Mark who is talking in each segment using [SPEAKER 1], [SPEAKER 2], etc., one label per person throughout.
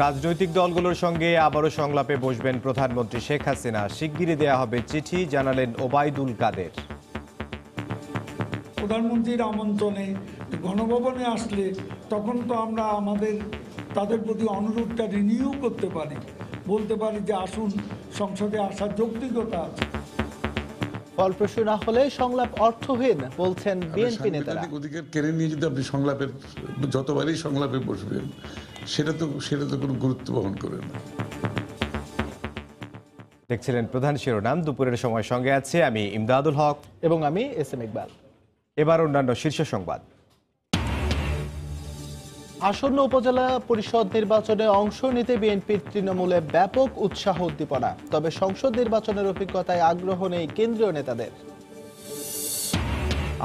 [SPEAKER 1] রাজনৈতিক দলগুলোর সঙ্গে আবারও সংলাপে বসবেন প্রধানমন্ত্রী শেখ হাসিনা। শিগগিরই দেয়া হবে চিঠি, জানালেন ওবায়দুল কাদের।
[SPEAKER 2] প্রধানমন্ত্রীর আমন্ত্রণে গণভবনে আসলে তখন তো আমরা তাদের প্রতি অনুরোধটা রিনিউ করতে পারি, বলতে পারি যে আসুন, সংসদে আসার যৌক্তিকতা আছে।
[SPEAKER 3] ফলপ্রসূ না হলে সংলাপ অর্থহীন বলছেন বিএনপি নেতারা।
[SPEAKER 4] অধিকার কেড়ে নিয়ে যদি আপনি যতবারই সংলাপে বসবেন, সেটা তো কোনো গুরুত্ব বহন করে না।
[SPEAKER 1] দেখছিলেন প্রধান শিরোনাম। দুপুরের সময় সঙ্গে আছে আমি ইমদাদুল হক
[SPEAKER 3] এবং আমি এস এম ইকবাল।
[SPEAKER 1] এবার অন্যান্য শীর্ষ সংবাদ।
[SPEAKER 3] আসন্ন উপজেলা পরিষদ নির্বাচনে অংশ নিতে বিএনপির তৃণমূলে ব্যাপক উৎসাহ উদ্দীপনা, তবে সংসদ নির্বাচনের অভিজ্ঞতায় আগ্রহ নেই কেন্দ্রীয় নেতাদের।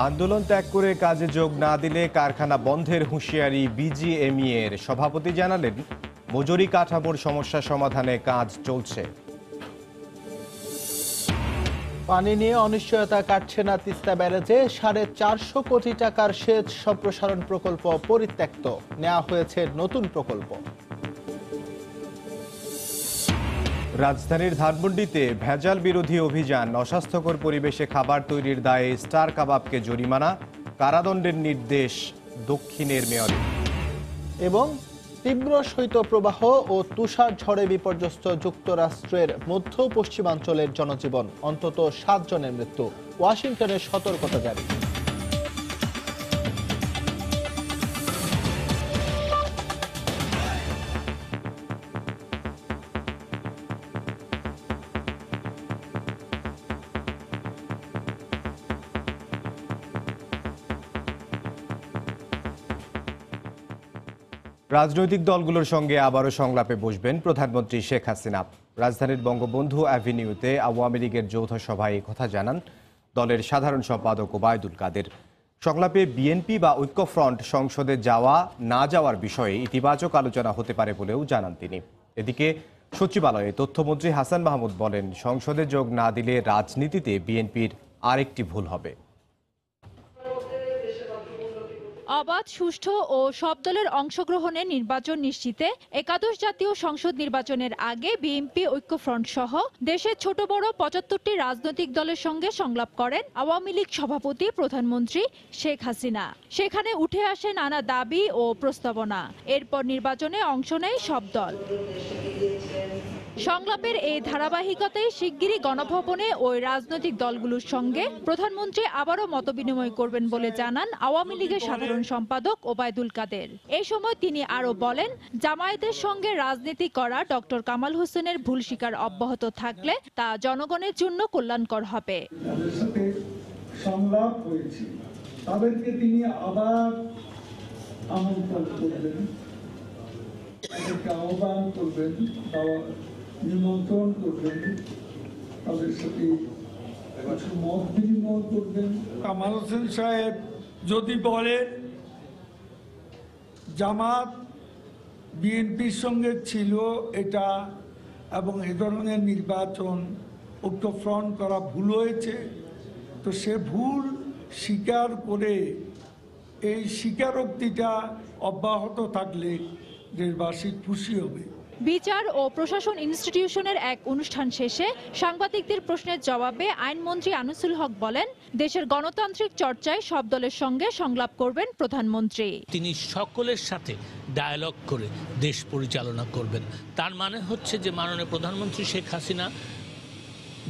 [SPEAKER 1] আন্দোলন ত্যাগ করে কাজে যোগ না দিলে কারখানা বন্ধের হুঁশিয়ারি বিজিএমইএ এর সভাপতি জানালেন, মজুরি কাঠামোর সমস্যা সমাধানে কাজ চলছে।
[SPEAKER 3] পানি নিয়ে অনিশ্চয়তা কাটছে না তিস্তা ব্যারেজে। 450 কোটি টাকার সেচ সম্প্রসারণ প্রকল্প পরিত্যক্ত, নেওয়া হয়েছে নতুন প্রকল্প।
[SPEAKER 1] রাজধানীর ধানমন্ডিতে ভেজাল বিরোধী অভিযান, অস্বাস্থ্যকর পরিবেশে খাবার তৈরির দায়ে স্টার কাবাবকে জরিমানা, কারাদণ্ডের নির্দেশ দক্ষিণের মেয়রের।
[SPEAKER 3] এবং তীব্র শৈত্যপ্রবাহ ও তুষার ঝড়ে বিপর্যস্ত যুক্তরাষ্ট্রের মধ্য পশ্চিমাঞ্চলের জনজীবন, অন্তত 7 জনের মৃত্যু, ওয়াশিংটনের সতর্কতা জারি।
[SPEAKER 1] রাজনৈতিক দলগুলোর সঙ্গে আবারও সংলাপে বসবেন প্রধানমন্ত্রী শেখ হাসিনা। রাজধানীর বঙ্গবন্ধু অ্যাভিনিউতে আওয়ামী লীগের যৌথ সভায় কথা জানান দলের সাধারণ সম্পাদক ওবায়দুল কাদের। সংলাপে বিএনপি বা ঐক্যফ্রন্ট সংসদে যাওয়া না যাওয়ার বিষয়ে ইতিবাচক আলোচনা হতে পারে বলেও জানান তিনি। এদিকে সচিবালয়ে তথ্যমন্ত্রী হাসান মাহমুদ বলেন, সংসদে যোগ না দিলে রাজনীতিতে বিএনপির আরেকটি ভুল হবে।
[SPEAKER 5] অবাধ, সুষ্ঠু ও সব দলের অংশগ্রহণে নির্বাচন নিশ্চিতে একাদশ জাতীয় সংসদ নির্বাচনের আগে বিএনপি ঐক্যফ্রন্ট সহ দেশের ছোট বড় 75টি রাজনৈতিক দলের সঙ্গে সংলাপ করেন আওয়ামী লীগ সভাপতি প্রধানমন্ত্রী শেখ হাসিনা। সেখানে উঠে আসে নানা দাবি ও প্রস্তাবনা। এরপর নির্বাচনে অংশ নেয় সব দল। সংলাপের এই ধারাবাহিকতায় শিগগিরই গণভবনে ওই রাজনৈতিক দলগুলোর সঙ্গে প্রধানমন্ত্রী আবারও মতবিনিময় করবেন বলে জানান আওয়ামী লীগের সাধারণ সম্পাদক ওবায়দুল কাদের। এই সময় তিনি আরও বলেন, জামায়াতের সঙ্গে রাজনীতি করা ডক্টর কামাল হোসেনের ভুল স্বীকার অব্যাহত থাকলে তা জনগণের জন্য কল্যাণকর হবে।
[SPEAKER 2] সংলাপ হয়েছে, তাদেরকে তিনি আবার আমন্ত্রণ করবেন, আহ্বান করবেন, নিমন্ত্রণ করবেন, তাদের সাথে মত বিনিময় করবেন। কামাল হোসেন সাহেব যদি বলেন জামাত বিএনপির সঙ্গে ছিল এটা এবং এ ধরনের নির্বাচন ঐক্যফ্রন্ট করা ভুল হয়েছে, তো সে ভুল স্বীকার করে এই স্বীকারোক্তিটা অব্যাহত থাকলে দেশবাসী খুশি হবে।
[SPEAKER 5] বিচার ও প্রশাসন ইনস্টিটিউশনের এক অনুষ্ঠান শেষে সাংবাদিকদের প্রশ্নের জবাবে আইনমন্ত্রী আনিসুল হক বলেন, দেশের গণতান্ত্রিক চর্চায় সব দলের সঙ্গে সংলাপ করবেন প্রধানমন্ত্রী।
[SPEAKER 6] তিনি সকলের সাথে ডায়ালগ করে দেশ পরিচালনা করবেন। তার মানে হচ্ছে যে মাননীয় প্রধানমন্ত্রী শেখ হাসিনা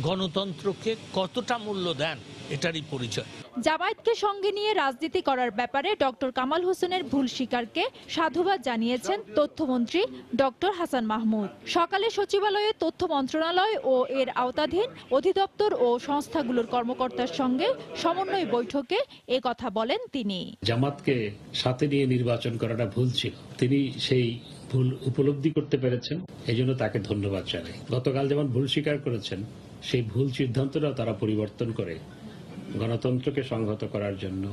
[SPEAKER 6] গণতন্ত্রকে কতটা মূল্য দেন এটারই পরিচয়।
[SPEAKER 5] জামায়াতকে সঙ্গে নিয়ে রাজনীতি করার ব্যাপারে ডক্টর কামাল হোসেনের ভুল স্বীকারকে সাধুবাদ জানিয়েছেন তথ্যমন্ত্রী ডক্টর হাসান মাহমুদ। সকালে সচিবালয়ে তথ্য মন্ত্রণালয় ও এর আওতাধীন অধিদপ্তর ও সংস্থাগুলোর কর্মকর্তার সঙ্গে সমন্বয় বৈঠকে এ কথা বলেন তিনি।
[SPEAKER 7] জামাতকে সাথে নিয়ে নির্বাচন করাটা ভুল ছিল, তিনি সেই ভুল উপলব্ধি করতে পেরেছেন, এই জন্য তাকে ধন্যবাদ জানাই। গতকাল যেমন ভুল স্বীকার করেছেন, সেই ভুল সিদ্ধান্তটা তারা পরিবর্তন করে গণতন্ত্রকে সংহত করার জন্য,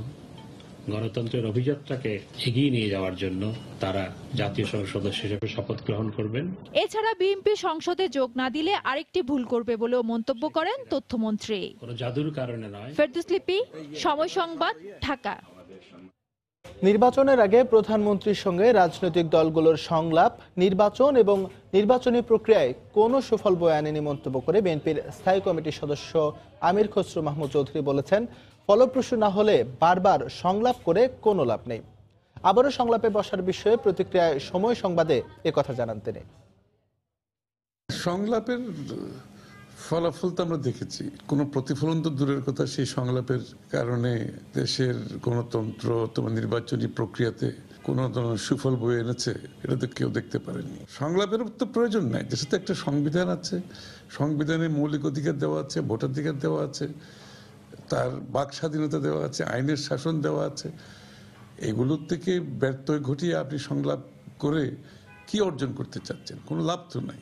[SPEAKER 7] গণতন্ত্রের অভিযাত্রাকে এগিয়ে নিয়ে যাওয়ার জন্য তারা জাতীয় সংসদ সদস্য হিসেবে শপথ গ্রহণ করবেন।
[SPEAKER 5] এছাড়া বিএনপি সংসদে যোগ না দিলে আরেকটি ভুল করবে বলেও মন্তব্য করেন তথ্যমন্ত্রী।
[SPEAKER 7] কোনো জাদুর কারণে নয়।
[SPEAKER 5] ফেরদৌস লিপি, সময় সংবাদ, ঢাকা।
[SPEAKER 3] নির্বাচনের আগে প্রধানমন্ত্রীর সঙ্গে রাজনৈতিক দলগুলোর সংলাপ, নির্বাচন এবং নির্বাচনী প্রক্রিয়ায় কোনো সুফল বয়ে আনেনি মন্তব্য করে বিএনপির স্থায়ী কমিটির সদস্য আমির খসরু মাহমুদ চৌধুরী বলেছেন, ফলপ্রসূ না হলে বারবার সংলাপ করে কোনো লাভ নেই। আবারও সংলাপে বসার বিষয়ে প্রতিক্রিয়ায় সময় সংবাদে একথা জানান তিনি।
[SPEAKER 4] সংলাপের ফলাফল তো আমরা দেখেছি, কোনো প্রতিফলন তো দূরের কথা। সেই সংলাপের কারণে দেশের গণতন্ত্র তোমার নির্বাচনী প্রক্রিয়াতে কোনো ধরনের সুফল বয়ে এনেছে এটা তো কেউ দেখতে পারেনি। সংলাপের তো প্রয়োজন নাই, দেশে তো একটা সংবিধান আছে, সংবিধানে মৌলিক অধিকার দেওয়া আছে, ভোটাধিকার দেওয়া আছে, তার বাক স্বাধীনতা দেওয়া আছে, আইনের শাসন দেওয়া আছে। এগুলোর থেকে ব্যর্থ ঘটিয়ে আপনি সংলাপ করে কি অর্জন করতে চাচ্ছেন? কোনো লাভ তো নাই।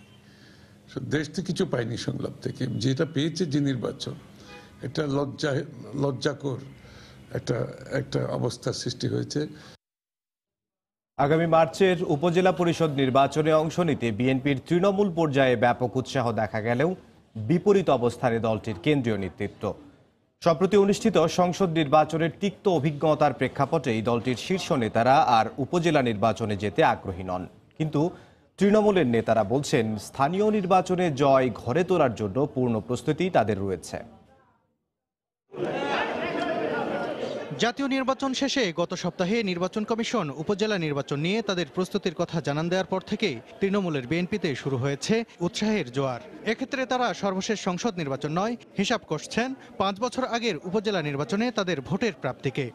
[SPEAKER 4] দেশ তো কিছু পায়নি সংলাপ থেকে। যেটা পেয়েছে যে নির্বাচন, এটা লজ্জাকর একটা অবস্থার সৃষ্টি হয়েছে।
[SPEAKER 1] আগামী মার্চের উপজেলা পরিষদ নির্বাচনে অংশ নিতে বিএনপির তৃণমূল পর্যায়ে ব্যাপক উৎসাহ দেখা গেলেও বিপরীত অবস্থানে দলটির কেন্দ্রীয় নেতৃত্ব। সম্প্রতি অনুষ্ঠিত সংসদ নির্বাচনের তিক্ত অভিজ্ঞতার প্রেক্ষাপটেই দলটির শীর্ষ নেতারা আর উপজেলা নির্বাচনে যেতে আগ্রহী নন। কিন্তু তৃণমূলের নেতারা বলছেন, স্থানীয় নির্বাচনে জয় ঘরে তোলার জন্য পূর্ণ প্রস্তুতি তাদের রয়েছে।
[SPEAKER 8] জাতীয় নির্বাচন শেষে গত সপ্তাহে নির্বাচন কমিশন উপজেলা নির্বাচন নিয়ে তাদের প্রস্তুতির কথা জানান দেওয়ার পর থেকেই তৃণমূলের বিএনপিতে শুরু হয়েছে উৎসাহের জোয়ার। এক্ষেত্রে তারা সর্বশেষ সংসদ নির্বাচন নয়, হিসাব করছেন 5 বছর আগের উপজেলা নির্বাচনে তাদের ভোটের প্রাপ্তিকে।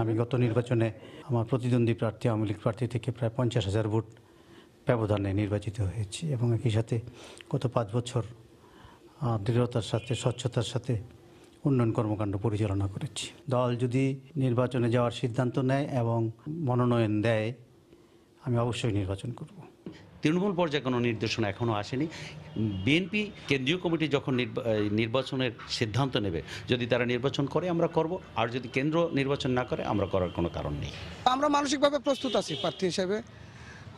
[SPEAKER 9] আমি গত নির্বাচনে আমার প্রতিদ্বন্দ্বী প্রার্থী আওয়ামী লীগ প্রার্থী থেকে প্রায় 50,000 ভোট ব্যবধানে নির্বাচিত হয়েছি এবং একই সাথে গত 5 বছর দৃঢ়তার সাথে, স্বচ্ছতার সাথে উন্নয়ন কর্মকাণ্ড পরিচালনা করেছি। দল যদি নির্বাচনে যাওয়ার সিদ্ধান্ত নেয় এবং মনোনয়ন দেয়, আমি অবশ্যই নির্বাচন করব।
[SPEAKER 10] তৃণমূল পর্যায়ে কোনো নির্দেশনা এখনও আসেনি। বিএনপি কেন্দ্রীয় কমিটি যখন নির্বাচনের সিদ্ধান্ত নেবে, যদি তারা নির্বাচন করে আমরা করব, আর যদি কেন্দ্র নির্বাচন না করে আমরা করার কোনো কারণ নেই।
[SPEAKER 11] আমরা মানসিকভাবে প্রস্তুত আছি প্রার্থী হিসেবে।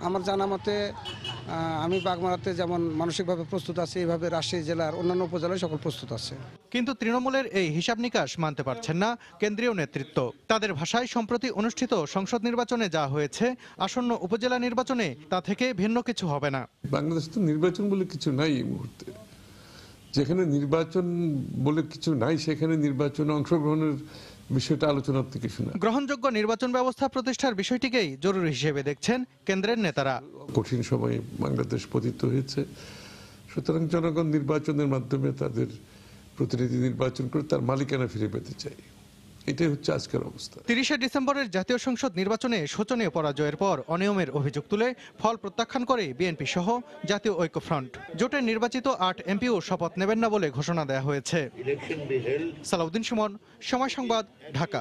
[SPEAKER 11] আমার জানা মতে আমি বাগমারাতে যেমন মানসিকভাবে প্রস্তুত আছি, এইভাবে রাজশাহী জেলার অন্যান্য উপজেলায় সকল প্রস্তুত আছে।
[SPEAKER 8] কিন্তু তৃণমূলের এই হিসাব নিকাশ মানতে পারছেন না কেন্দ্রীয় নেতৃত্ব। তাদের ভাষায় সম্প্রতি অনুষ্ঠিত সংসদ নির্বাচনে যা হয়েছে, আসন্ন উপজেলা নির্বাচনে তা থেকে ভিন্ন কিছু হবে না।
[SPEAKER 4] বাংলাদেশ তো নির্বাচন বলে কিছু নাই এই মুহূর্তে। যেখানে নির্বাচন বলে কিছু নাই, সেখানে নির্বাচনে অংশগ্রহণের বিষয়টা আলোচনার থেকে শোনা।
[SPEAKER 8] গ্রহণযোগ্য নির্বাচন ব্যবস্থা প্রতিষ্ঠার বিষয়টিকেই জরুরি হিসেবে দেখছেন কেন্দ্রের নেতারা।
[SPEAKER 4] কঠিন সময়ে বাংলাদেশ পতিত হয়েছে, সুতরাং জনগণ নির্বাচনের মাধ্যমে তাদের প্রতিনিধি নির্বাচন করে তার মালিকানা ফিরে পেতে চায়। এটাই হচ্ছে আজকের অবস্থা।
[SPEAKER 8] 30শে ডিসেম্বরের জাতীয় সংসদ নির্বাচনে শোচনীয় পরাজয়ের পর অনিয়মের অভিযোগ তুলে ফল প্রত্যাখ্যান করে বিএনপি সহ জাতীয় ঐক্যফ্রন্ট। জোটের নির্বাচিত 8 এমপিও শপথ নেবেন না বলে ঘোষণা দেওয়া হয়েছে। সালাউদ্দিন সুমন, সময় সংবাদ, ঢাকা।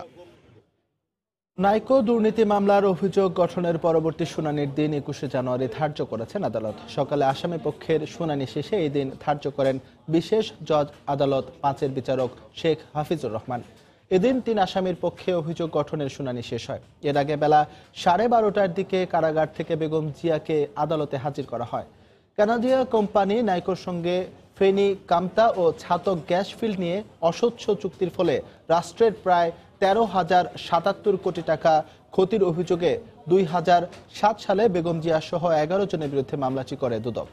[SPEAKER 3] নাইকো দুর্নীতি মামলার অভিযোগ গঠনের পরবর্তী শুনানির দিন 21শে জানুয়ারি ধার্য করেছেন আদালত। সকালে আসামি পক্ষের শুনানি শেষে এই দিন ধার্য করেন বিশেষ জজ আদালত 5-এর বিচারক শেখ হাফিজুর রহমান। এদিন 3 আসামির পক্ষে অভিযোগ গঠনের শুনানি শেষ হয়। এর আগে বেলা 12:30টার দিকে কারাগার থেকে বেগম জিয়াকে আদালতে হাজির করা হয়। কানাডিয়া কোম্পানি নাইকোর সঙ্গে ফেনী, কামতা ও ছাতক গ্যাস ফিল্ড নিয়ে অস্বচ্ছ চুক্তির ফলে রাষ্ট্রের প্রায় 13,077 কোটি টাকা ক্ষতির অভিযোগে 2007 সালে বেগম জিয়া সহ 11 জনের বিরুদ্ধে মামলাটি করে দুদক।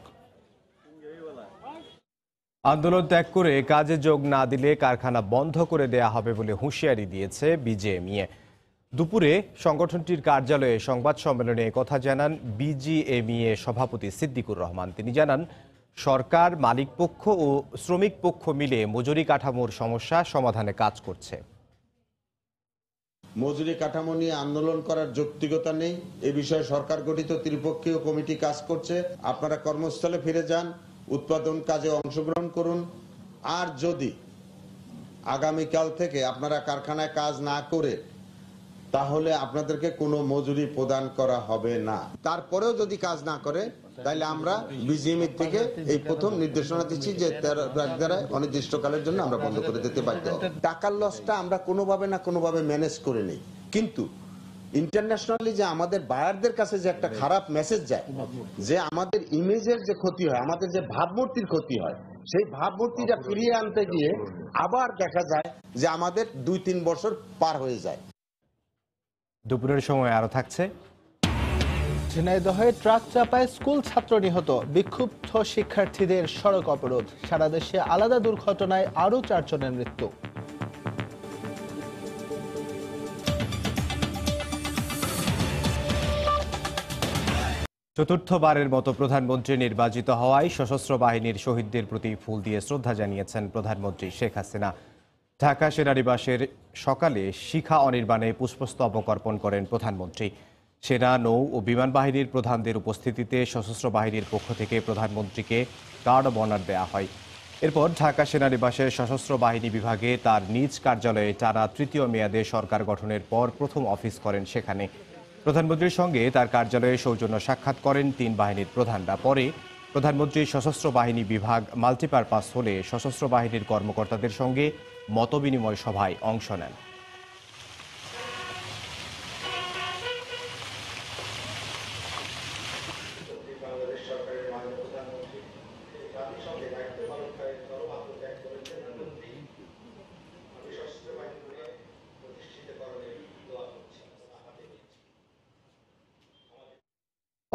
[SPEAKER 1] আন্দোলন ত্যাগ করে কাজে যোগ না দিলে কারখানা বন্ধ করে দেয়া হবে বলে হুঁশিয়ারি দিয়েছে বিজিএমইএ। দুপুরে সংগঠনটির কার্যালয়ে সংবাদ সম্মেলনে একথা জানান বিজিএমইএ সভাপতি সিদ্দিকুর রহমান। তিনি জানান, সরকার, মালিক পক্ষ ও শ্রমিক পক্ষ মিলে মজুরি কাঠামোর সমস্যা সমাধানে কাজ করছে।
[SPEAKER 12] মজুরি কাঠামো নিয়ে আন্দোলন করার যৌক্তিকতা নেই। এ বিষয়ে সরকার গঠিত ত্রিপক্ষীয় কমিটি কাজ করছে। আপনারা কর্মস্থলে ফিরে যান, উৎপাদন কাজে অংশগ্রহণ করুন। আর যদি আগামীকাল থেকে আপনারা কারখানায় কাজ না করে, তাহলে আপনাদেরকে কোনো মজুরি প্রদান করা হবে না। তারপরেও যদি কাজ না করে, তাহলে আমরা বিজিএমই থেকে এই প্রথম নির্দেশনা দিচ্ছি যে দ্বারা অনির্দিষ্টকালের জন্য আমরা বন্ধ করে দিতে বাধ্য হব। টাকার লসটা আমরা কোনোভাবে না কোনোভাবে ম্যানেজ করে নিই, কিন্তু ইন্টারন্যাশনালি যে আমাদের বায়ারদের কাছে যে একটা খারাপ মেসেজ যায়, যে আমাদের ইমেজের যে ক্ষতি হয়, আমাদের যে ভাবমূর্তির ক্ষতি হয়, সেই ভাবমূর্তিটা ফিরিয়ে আনতে গিয়ে আবার দেখা যায় যে আমাদের 2-3 বছর পার হয়ে যায়।
[SPEAKER 1] দুপুরের সময় আরও থাকছে।
[SPEAKER 3] ঝিনাইদহে ট্রাক চাপায় স্কুল ছাত্র নিহত, বিক্ষুব্ধ শিক্ষার্থীদের সড়ক অবরোধ। সারা দেশে আলাদা দুর্ঘটনায় আরও 4 জনের মৃত্যু।
[SPEAKER 1] চতুর্থবারের মতো প্রধানমন্ত্রী নির্বাচিত হওয়ায় সশস্ত্র বাহিনীর শহীদদের প্রতি ফুল দিয়ে শ্রদ্ধা জানিয়েছেন প্রধানমন্ত্রী শেখ হাসিনা। ঢাকা সেনানিবাসের সকালে শিখা অনির্বাণে পুষ্পস্তবক অর্পণ করেন প্রধানমন্ত্রী। সেনা, নৌ ও বিমান বাহিনীর প্রধানদের উপস্থিতিতে সশস্ত্র বাহিনীর পক্ষ থেকে প্রধানমন্ত্রীকে গার্ড অব অনার দেওয়া হয়। এরপর ঢাকা সেনানিবাসের সশস্ত্র বাহিনী বিভাগে তার নিজ কার্যালয়ে টানা 3য় মেয়াদে সরকার গঠনের পর প্রথম অফিস করেন সেখানে। প্রধানমন্ত্রীর সঙ্গে তার কার্যালয়ে সৌজন্য সাক্ষাৎ করেন 3 বাহিনীর প্রধানরা। পরে প্রধানমন্ত্রী সশস্ত্র বাহিনী বিভাগ মাল্টিপারপাস হলে সশস্ত্র বাহিনীর কর্মকর্তাদের সঙ্গে মতবিনিময় সভায় অংশ নেন।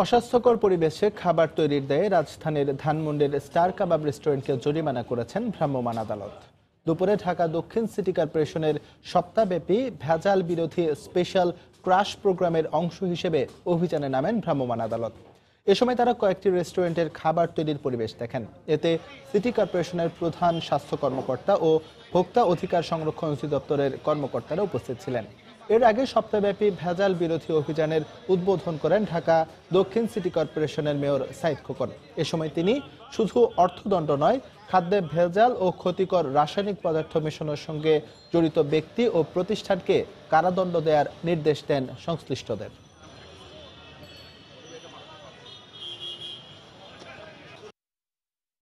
[SPEAKER 3] অস্বাস্থ্যকর পরিবেশে খাবার তৈরির দায়ে রাজধানীর ধানমন্ডির স্টার কাবাব রেস্টুরেন্টকে জরিমানা করেছেন ভ্রাম্যমাণ আদালত। দুপুরে ঢাকা দক্ষিণ সিটি কর্পোরেশনের সপ্তাহব্যাপী ভেজাল বিরোধী স্পেশাল ক্রাশ প্রোগ্রামের অংশ হিসেবে অভিযানে নামেন ভ্রাম্যমাণ আদালত। এ সময় তারা কয়েকটি রেস্টুরেন্টের খাবার তৈরির পরিবেশ দেখেন। এতে সিটি কর্পোরেশনের প্রধান স্বাস্থ্য কর্মকর্তা ও ভোক্তা অধিকার সংরক্ষণ অধিদপ্তরের কর্মকর্তারা উপস্থিত ছিলেন। এর আগে সপ্তাহব্যাপী ভেজাল বিরোধী অভিযানের উদ্বোধন করেন ঢাকা দক্ষিণ সিটি কর্পোরেশনের মেয়র সাইদ খোকন। এ সময় তিনি শুধু অর্থদণ্ড নয়, খাদ্যে ভেজাল ও ক্ষতিকর রাসায়নিক পদার্থ মেশানোর সঙ্গে জড়িত ব্যক্তি ও প্রতিষ্ঠানকে কারাদণ্ড দেওয়ার নির্দেশ দেন সংশ্লিষ্টদের।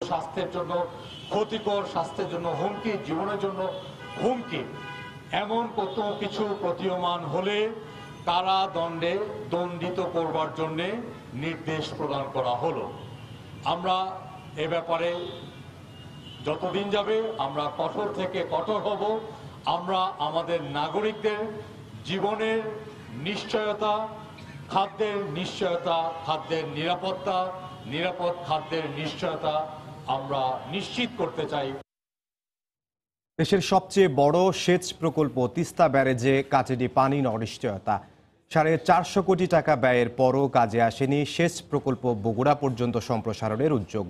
[SPEAKER 13] স্বাস্থ্যের জন্য ক্ষতিকর, স্বাস্থ্যের জন্য হুমকি, জীবনের জন্য হুমকি, এমন কত কিছু প্রতীয়মান হলে কারাদণ্ডে দণ্ডিত করবার জন্য নির্দেশ প্রদান করা হলো। আমরা এ ব্যাপারে যতদিন যাবে আমরা কঠোর থেকে কঠোর হব। আমরা আমাদের নাগরিকদের জীবনের নিশ্চয়তা, খাদ্যের নিশ্চয়তা, খাদ্যের নিরাপত্তা, নিরাপদ খাদ্যের নিশ্চয়তা আমরা নিশ্চিত করতে চাই।
[SPEAKER 1] দেশের সবচেয়ে বড় সেচ প্রকল্প তিস্তা ব্যারেজে কাটেনি পানির অনিশ্চয়তা। 450 কোটি টাকা ব্যয়ের পরও কাজে আসেনি সেচ প্রকল্প বগুড়া পর্যন্ত সম্প্রসারণের উদ্যোগ।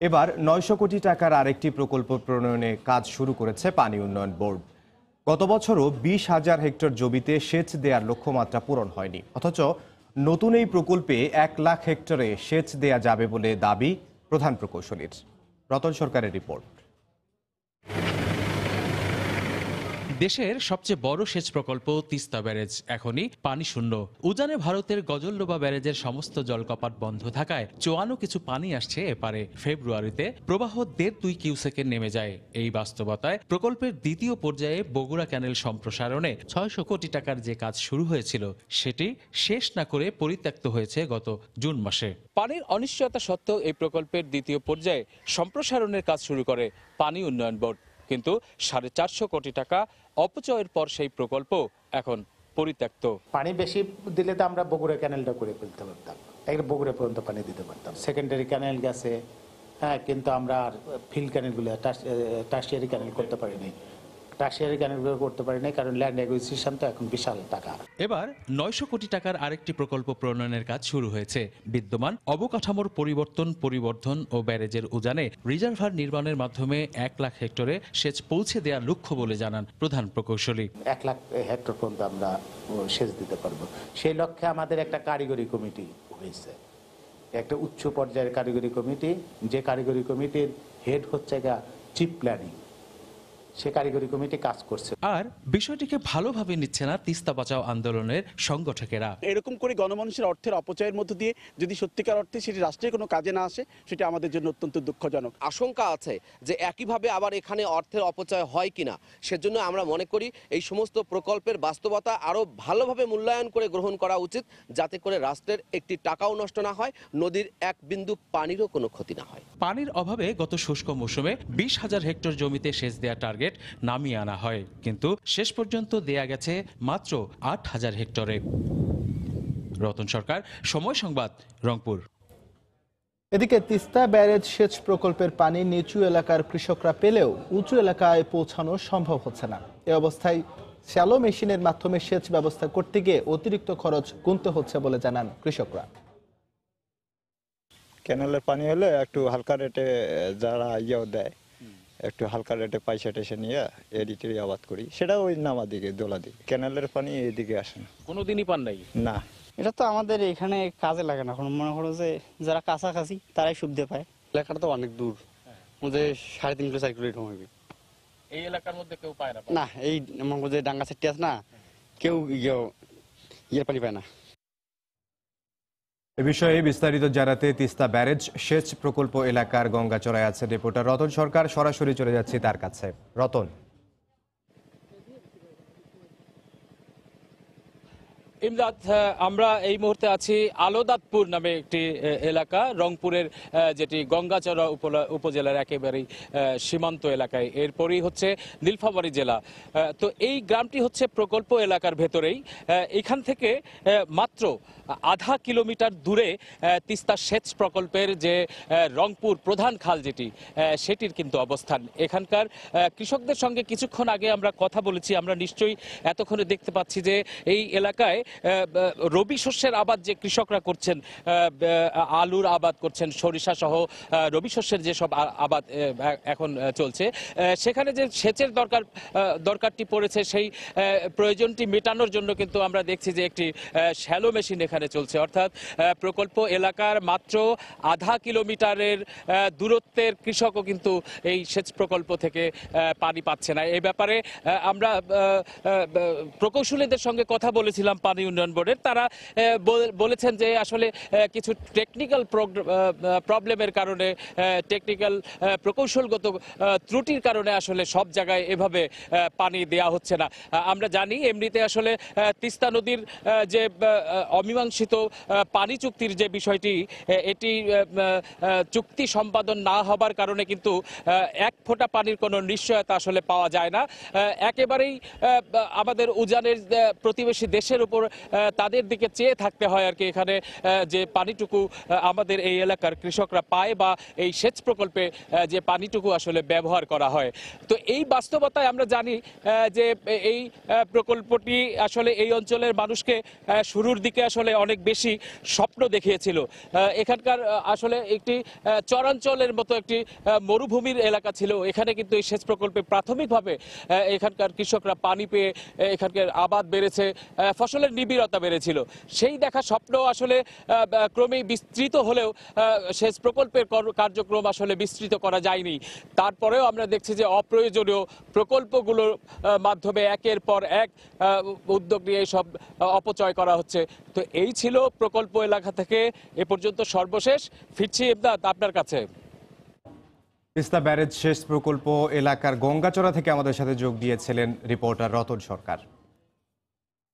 [SPEAKER 1] এবার 900 কোটি টাকার আরেকটি প্রকল্প প্রণয়নে কাজ শুরু করেছে পানি উন্নয়ন বোর্ড। গত বছরও 20,000 হেক্টর জমিতে সেচ দেওয়ার লক্ষ্যমাত্রা পূরণ হয়নি, অথচ নতুন এই প্রকল্পে 1 লাখ হেক্টরে সেচ দেয়া যাবে বলে দাবি প্রধান প্রকৌশলীর। রতন সরকারের রিপোর্ট।
[SPEAKER 14] দেশের সবচেয়ে বড় সেচ প্রকল্প তিস্তা ব্যারেজ এখনই পানি শূন্য। উজানে ভারতের গজলডোবা ব্যারেজের সমস্ত জলকপাট বন্ধ থাকায় চোয়ানো কিছু পানি আসছে এপারে। ফেব্রুয়ারিতে প্রবাহ 1.5-2 কিউসেকে নেমে যায়। এই বাস্তবতায় প্রকল্পের দ্বিতীয় পর্যায়ে বগুড়া ক্যানেল সম্প্রসারণে 600 কোটি টাকার যে কাজ শুরু হয়েছিল সেটি শেষ না করে পরিত্যক্ত হয়েছে গত জুন মাসে। পানির অনিশ্চয়তা সত্ত্বেও এই প্রকল্পের দ্বিতীয় পর্যায়ে সম্প্রসারণের কাজ শুরু করে পানি উন্নয়ন বোর্ড, কিন্তু 450 কোটি টাকা অপচয়ের পর সেই প্রকল্প এখন পরিত্যক্ত।
[SPEAKER 15] পানি বেশি দিলে তো আমরা বগুড়া ক্যানেলটা করে ফেলতে পারতাম, বগুড়া পর্যন্ত পানি দিতে পারতাম। সেকেন্ডারি ক্যানেল গেছে, হ্যাঁ, কিন্তু আমরা আর ফিল্ড ক্যানেলগুলো, টার্সিয়ারি ক্যানেল করতে পারিনি। টার্সিয়ারি ক্যানেলগুলো করতে পারিনি কারণ ল্যান্ড অ্যাকুইজিশন তো এখন বিশাল টাকা।
[SPEAKER 14] এবার 900 কোটি টাকার আরেকটি প্রকল্প প্রণয়নের কাজ শুরু হয়েছে। বিদ্যমান অবকাঠামোর পরিবর্ধন ও ব্যারেজের উজানে রিজার্ভার নির্মাণের মাধ্যমে 1 লাখ হেক্টরে সেচ পৌঁছে দেওয়ার লক্ষ্য বলে জানান প্রধান প্রকৌশলী।
[SPEAKER 15] 1 লাখ হেক্টর পর্যন্ত আমরা সেচ দিতে পারবো। সেই লক্ষ্যে আমাদের একটা কারিগরি কমিটি হয়েছে, একটা উচ্চ পর্যায়ের কারিগরি কমিটি, যে কারিগরি কমিটির হেড হচ্ছে চিফ প্ল্যানিং। সে কারিগরি কমিটি কাজ করছে।
[SPEAKER 14] আর বিষয়টিকে ভালোভাবে নিচ্ছে না তিস্তা বাঁচাও আন্দোলনের সংগঠকেরা।
[SPEAKER 16] এরকম করে গণমানুষের অর্থের অপচয়ের মধ্য দিয়ে যদি সত্যিকার অর্থে সেটি রাষ্ট্রের কোনো কাজে না আসে, সেটা আমাদের জন্য অত্যন্ত দুঃখজনক।
[SPEAKER 17] আশঙ্কা আছে যে একইভাবে আবার এখানে অর্থের অপচয় হয় কিনা। সেজন্য আমরা মনে করি এই সমস্ত প্রকল্পের বাস্তবতা আরো ভালোভাবে মূল্যায়ন করে গ্রহণ করা উচিত, যাতে করে রাষ্ট্রের একটি টাকাও নষ্ট না হয়, নদীর 1 বিন্দু পানিরও কোনো ক্ষতি না হয়।
[SPEAKER 14] পানির অভাবে গত শুষ্ক মৌসুমে 20,000 হেক্টর জমিতে সেচ দেওয়ার টার্গেট টার্গেট নামিয়ে আনা হয়, কিন্তু শেষ পর্যন্ত দেয়া গেছে মাত্র ৮,০০০ হেক্টরে। রতন সরকার, সময় সংবাদ, রংপুর।
[SPEAKER 3] এদিকে তিস্তা ব্যারেজ সেচ প্রকল্পের পানি নিচু এলাকার কৃষকরা পেলেও উঁচু এলাকায় পৌঁছানো সম্ভব হচ্ছে না। এ অবস্থায় শ্যালো মেশিনের মাধ্যমে সেচ ব্যবস্থা করতে গিয়ে অতিরিক্ত খরচ গুনতে হচ্ছে বলে জানান কৃষকরা।
[SPEAKER 18] ক্যানেলের পানি হলে একটু হালকা রেটে যারা ইয়েও দেয়, একটু হালকা রেটে পয়সা টেসে নিয়ে এদিকে আবাদ করি, সেটা ওই নামা দিকে দোলা দিকে। ক্যানেলের পানি এইদিকে আসে না,
[SPEAKER 19] কোনোদিনই পান নাই
[SPEAKER 18] না।
[SPEAKER 19] এটা তো আমাদের এখানে কাজে লাগে না, এখন মনে করো যে যারা কাছাকাছি তারাই সুবিধা পায়।
[SPEAKER 20] এলাকাটা তো অনেক দূর, আমাদের 3.5 কিলো 4 কিলো এরকম হবে।
[SPEAKER 19] এই এলাকার মধ্যে কেউ পায় না?
[SPEAKER 20] না, এই আমার যে ডাঙ্গা সেটটি আছে না, কেউ ইয়ের পানি পায় না।
[SPEAKER 1] এ বিষয়ে বিস্তারিত জানাতে তিস্তা ব্যারেজ সেচ প্রকল্প এলাকার গঙ্গাচড়ায় আছে রিপোর্টার রতন সরকার। সরাসরি চলে যাচ্ছি তার কাছে। রতন,
[SPEAKER 19] ইমদাদ, আমরা এই মুহূর্তে আছি আলোদাতপুর নামে একটি এলাকা, রংপুরের যেটি গঙ্গাচড়া উপজেলার একেবারেই সীমান্ত এলাকায়। এরপরই হচ্ছে নীলফামারী জেলা। তো এই গ্রামটি হচ্ছে প্রকল্প এলাকার ভেতরেই। এখান থেকে মাত্র আধা কিলোমিটার দূরে তিস্তা সেচ প্রকল্পের যে রংপুর প্রধান খাল যেটি, সেটির কিন্তু অবস্থান। এখানকার কৃষকদের সঙ্গে কিছুক্ষণ আগে আমরা কথা বলেছি। আমরা নিশ্চয়ই এতক্ষণে দেখতে পাচ্ছি যে এই এলাকায় রবি শস্যের আবাদ যে কৃষকরা করছেন, আলুর আবাদ করছেন, সরিষা সহ রবি শস্যের যেসব আবাদ এখন চলছে, সেখানে যে সেচের দরকারটি পড়েছে, সেই প্রয়োজনটি মেটানোর জন্য কিন্তু আমরা দেখছি যে একটি শ্যালো মেশিন এখানে চলছে। অর্থাৎ প্রকল্প এলাকার মাত্র আধা কিলোমিটারের দূরত্বের কৃষকও কিন্তু এই সেচ প্রকল্প থেকে পানি পাচ্ছে না। এই ব্যাপারে আমরা প্রকৌশলীদের সঙ্গে কথা বলেছিলাম পানি উন্নয়ন বোর্ডের। তারা বলেছেন যে আসলে কিছু টেকনিক্যাল প্রবলেমের কারণে, টেকনিক্যাল প্রকৌশলগত ত্রুটির কারণে আসলে সব জায়গায় এভাবে পানি দেয়া হচ্ছে না। আমরা জানি এমনিতে আসলে তিস্তা নদীর যে অমীমাংসিত পানি চুক্তির যে বিষয়টি, এটি চুক্তি সম্পাদন না হবার কারণে কিন্তু এক ফোঁটা পানির কোনো নিশ্চয়তা আসলে পাওয়া যায় না। একেবারেই আমাদের উজানের প্রতিবেশী দেশের উপর তাদের দিকে চেয়ে থাকতে হয় আর কি, এখানে যে পানিটুকু আমাদের এই এলাকার কৃষকরা পায় বা এই সেচ প্রকল্পে যে পানিটুকু আসলে ব্যবহার করা হয়। তো এই বাস্তবতায় আমরা জানি যে এই প্রকল্পটি আসলে এই অঞ্চলের মানুষকে শুরুর দিকে আসলে অনেক বেশি স্বপ্ন দেখিয়েছিল। এখানকার আসলে একটি চরাঞ্চলের মতো একটি মরুভূমির এলাকা ছিল। এখানে কিন্তু এই সেচ প্রকল্পে প্রাথমিকভাবে এখানকার কৃষকরা পানি পেয়ে এখানকার আবাদ বেড়েছে, ফসলের নিবিড়তা বেড়েছিল। সেই দেখা স্বপ্ন আসলে ক্রমেই বিস্তৃত হলেও সেচ প্রকল্পের কার্যক্রম আসলে বিস্তৃত করা যায়নি। তারপরেও আমরা দেখছি যে অপ্রয়োজনীয় প্রকল্পগুলোর মাধ্যমে একের পর এক উদ্যোগ নিয়ে সব অপচয় করা হচ্ছে। তো এই ছিল প্রকল্প এলাকা থেকে এ পর্যন্ত সর্বশেষ। ফিরছি ইমদাদ আপনার কাছে।
[SPEAKER 1] তিস্তা ব্যারেজ সেচ প্রকল্প এলাকার গঙ্গাচড়া থেকে আমাদের সাথে যোগ দিয়েছিলেন রিপোর্টার রতন সরকার।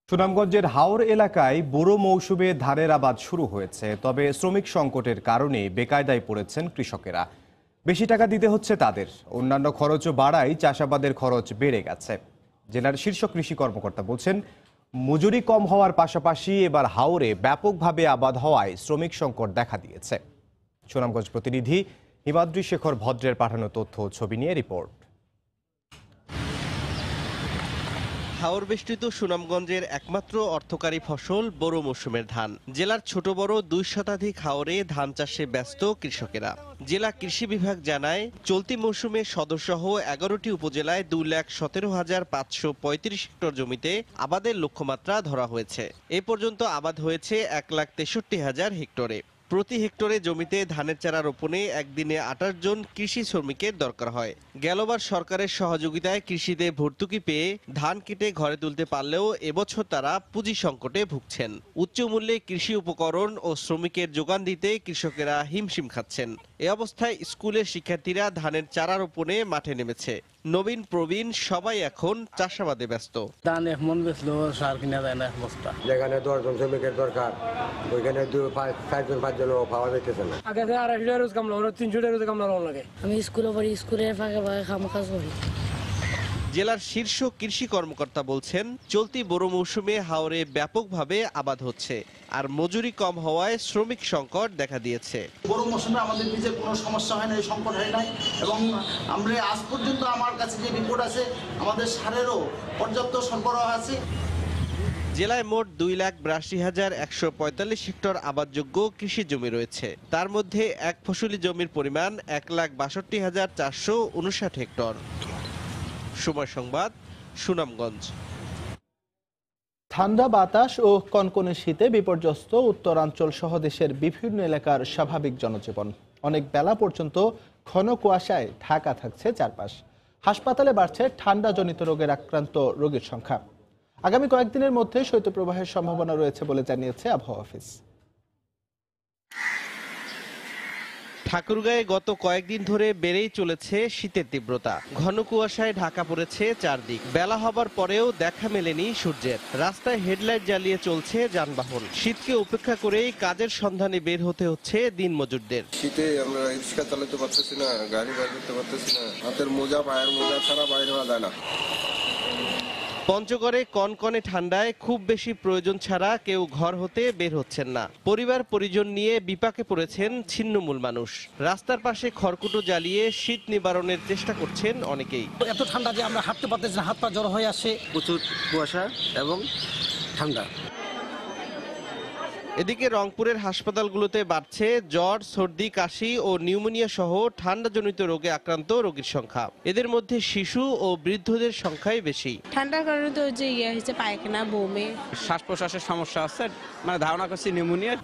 [SPEAKER 1] সুনামগঞ্জের হাওর এলাকায় বুড়ো মৌসুমে ধানের আবাদ শুরু হয়েছে, তবে শ্রমিক সংকটের কারণে বেকায়দায় পড়েছেন কৃষকেরা। বেশি টাকা দিতে হচ্ছে তাদের, অন্যান্য খরচও বাড়ায় চাষাবাদের খরচ বেড়ে গেছে। জেলার শীর্ষ কৃষি কর্মকর্তা বলছেন, মজুরি কম হওয়ার পাশাপাশি এবার হাওরে ব্যাপকভাবে আবাদ হওয়ায় শ্রমিক সংকট দেখা দিয়েছে। সুনামগঞ্জ প্রতিনিধি হিমাদ্রি শেখর ভদ্রের পাঠানো তথ্য ও ছবি নিয়ে রিপোর্ট।
[SPEAKER 21] হাওর বেষ্টিত সুনামগঞ্জের একমাত্র অর্থকারী ফসল বোরো মৌসুমের ধান। জেলার ছোট বড় 2 শতাধিক হাওরে ধান চাষে ব্যস্ত কৃষকেরা। জেলা কৃষি বিভাগ জানায়, চলতি মৌসুমে সদরসহ 11টি উপজেলায় 2,17,535 হেক্টর জমিতে আবাদের লক্ষ্যমাত্রা ধরা হয়েছে। এ পর্যন্ত আবাদ হয়েছে 1,63,000 হেক্টরে। প্রতি হেক্টরে জমিতে ধানের চারা রোপণে একদিনে 28 জন কৃষি শ্রমিকের দরকার হয়। গেলবার সরকারের সহযোগিতায় কৃষিতে ভর্তুকি পেয়ে ধান কেটে ঘরে তুলতে পারলেও এবছর তারা পুঁজি সংকটে ভুগছেন। উচ্চ মূল্যে কৃষি উপকরণ ও শ্রমিকের যোগান দিতে কৃষকেরা হিমশিম খাচ্ছেন। এ অবস্থায় স্কুলের শিক্ষার্থীরা ধানের চারা রোপণে মাঠে নেমেছে। নবীন প্রবীণ সবাই এখন চাষাবাদে ব্যস্ত।
[SPEAKER 22] ধান এক মন বেচলো, সার কিনা যায় না এক বস্তা।
[SPEAKER 23] যেখানে 10 জন শ্রমিকের দরকার, ওইখানে 4-5 জন পাওয়া যাইতেছে না।
[SPEAKER 22] আগে 250 রোজ কামলা, 300 রোজ কামলা লাগে।
[SPEAKER 24] আমি স্কুলে পড়ি, স্কুলের ফাঁকে ফাঁকে কাজ করি।
[SPEAKER 21] জেলার শীর্ষ কৃষি কর্মকর্তা বলছেন, চলতি বোরো মৌসুমে হাওরে ব্যাপকভাবে আবাদ হচ্ছে, আর মজুরি কম হওয়ায় শ্রমিক সংকট দেখা দিয়েছে।
[SPEAKER 2] বোরো মৌসুমে আমাদের বীজের কোনো সমস্যা হয় না, এই সংকট হয় নাই, এবং আমরা আজ পর্যন্ত আমার কাছে যে রিপোর্ট আছে আমাদের সারেরও পর্যাপ্ত সরবরাহ আছে।
[SPEAKER 21] জেলায় মোট 2,82,145 হেক্টর আবাদযোগ্য কৃষি জমি রয়েছে। তার মধ্যে এক ফসলি জমির পরিমাণ 1,62,459 হেক্টর। সময় সংবাদ, সুনামগঞ্জ।
[SPEAKER 3] ঠান্ডা বাতাস ও কনকনে শীতে বিপর্যস্ত উত্তরাঞ্চল সহ দেশের বিভিন্ন এলাকার স্বাভাবিক জনজীবন। অনেক বেলা পর্যন্ত ঘন কুয়াশায় ঢাকা থাকছে চারপাশ। হাসপাতালে বাড়ছে ঠান্ডাজনিত রোগের আক্রান্ত রোগীর সংখ্যা। আগামী কয়েকদিনের মধ্যে শৈত্যপ্রবাহের সম্ভাবনা রয়েছে বলে জানিয়েছে আবহাওয়া অফিস।
[SPEAKER 21] ঠাকুরগাঁয়ে গত কয়েকদিন ধরে বেড়েই চলেছে শীতের তীব্রতা। ঘন কুয়াশায় ঢাকা পড়েছে চারদিক। বেলা হবার পরেও দেখা মেলেনি সূর্যের। রাস্তায় হেডলাইট জ্বালিয়ে চলছে যানবাহন। শীতকে উপেক্ষা করেই কাজের সন্ধানে বের হতে হচ্ছে দিনমজুরদের।
[SPEAKER 6] শীতে আমরা রিক্সা চালাতে পারতেছি না, গাড়ি বাইর করতে পারতেছি না, হাতের মোজা পায়ের মোজা ছাড়া বাইরে হওয়া যায় না।
[SPEAKER 21] পঞ্চগড়ে কনকনে ঠান্ডায় খুব বেশি প্রয়োজন ছাড়া কেউ ঘর হতে বের হচ্ছেন না। পরিবার পরিজন নিয়ে বিপাকে পড়েছেন ছিন্নমূল মানুষ। রাস্তার পাশে খড়কুটো জ্বালিয়ে শীত নিবারণের চেষ্টা করছেন অনেকেই।
[SPEAKER 7] এত ঠান্ডা যে আমরা হাঁটতে পারতেছি না, হাত পা জ্বর হয়ে আসে।
[SPEAKER 6] প্রচুর কুয়াশা এবং ঠান্ডা।
[SPEAKER 21] এদিকে রংপুরের হাসপাতালগুলোতে বাড়ছে জ্বর, সর্দি, কাশি ও নিউমোনিয়া সহ ঠান্ডাজনিত রোগে আক্রান্ত রোগীর সংখ্যা। এদের মধ্যে শিশু ও বৃদ্ধদের সংখ্যাই বেশি।
[SPEAKER 24] ঠান্ডার কারণে তো যে হয়েছে পায়খানা, বমি,
[SPEAKER 20] শ্বাস প্রশ্বাসের সমস্যা আছে, মানে ধারণা করছি নিউমোনিয়া।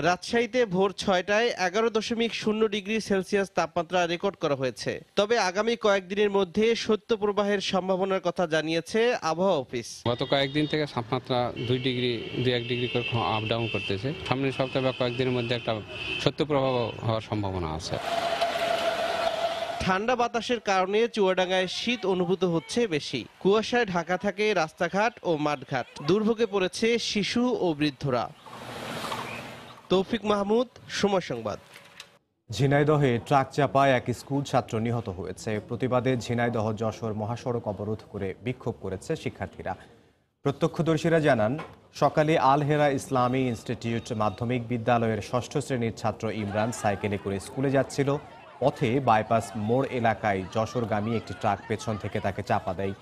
[SPEAKER 21] রাজশাহীতে ভোর 6টায় 11.0 ডিগ্রি সেলসিয়াস তাপমাত্রা রেকর্ড করা হয়েছে। তবে আগামী কয়েকদিনের মধ্যে শৈত্যপ্রবাহের সম্ভাবনার কথা জানিয়েছে আবহাওয়া অফিস।
[SPEAKER 25] গত কয়েকদিন থেকে তাপমাত্রা 2-1 ডিগ্রি করে আপ ডাউন করতেছে। সামনের সপ্তাহে বা কয়েকদিনের মধ্যে একটা শৈত্যপ্রবাহ হওয়ার সম্ভাবনা আছে।
[SPEAKER 21] ঠান্ডা বাতাসের কারণে চুয়াডাঙ্গায় শীত অনুভূত হচ্ছে বেশি। কুয়াশায় ঢাকা থাকে রাস্তাঘাট ও মাঠঘাট। দুর্ভোগে পড়েছে শিশু ও বৃদ্ধরা। তৌফিক মাহমুদ, সময় সংবাদ।
[SPEAKER 1] ঝিনাইদহে ট্রাক চাপায় এক স্কুল ছাত্র নিহত হয়েছে। প্রতিবাদে ঝিনাইদহ যশোর মহাসড়ক অবরোধ করে বিক্ষোভ করেছে শিক্ষার্থীরা। প্রত্যক্ষদর্শীরা জানান, সকালে আল হেরা ইসলামী ইনস্টিটিউট মাধ্যমিক বিদ্যালয়ের 6ষ্ঠ শ্রেণীর ছাত্র ইমরান সাইকেলে করে স্কুলে যাচ্ছিল। পথে বাইপাস মোড় এলাকায় যশোরগামী একটি ট্রাক পেছন থেকে তাকে চাপা দেয়।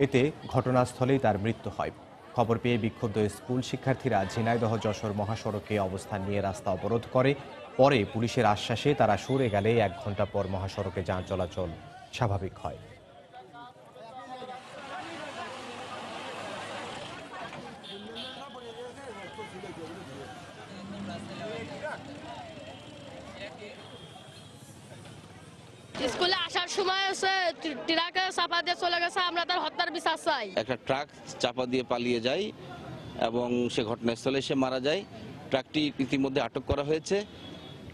[SPEAKER 1] এতে ঘটনাস্থলেই তার মৃত্যু হয়। খবর পেয়ে বিক্ষুব্ধ স্কুল শিক্ষার্থীরা ঝিনাইদহ যশোর মহাসড়কে অবস্থান নিয়ে রাস্তা অবরোধ করে। পরে পুলিশের আশ্বাসে তারা সরে গেলে 1 ঘন্টা পর মহাসড়কে যান চলাচল স্বাভাবিক হয়।
[SPEAKER 26] স্কুলে আসার সময় ট্রাকে চাপা দিয়ে চলে গেছে, আমরা তার হত্যার বিচার চাই।
[SPEAKER 27] একটা ট্রাক চাপা দিয়ে পালিয়ে যায় এবং সে ঘটনাস্থলে সে মারা যায়। ট্রাকটি ইতিমধ্যে আটক করা হয়েছে।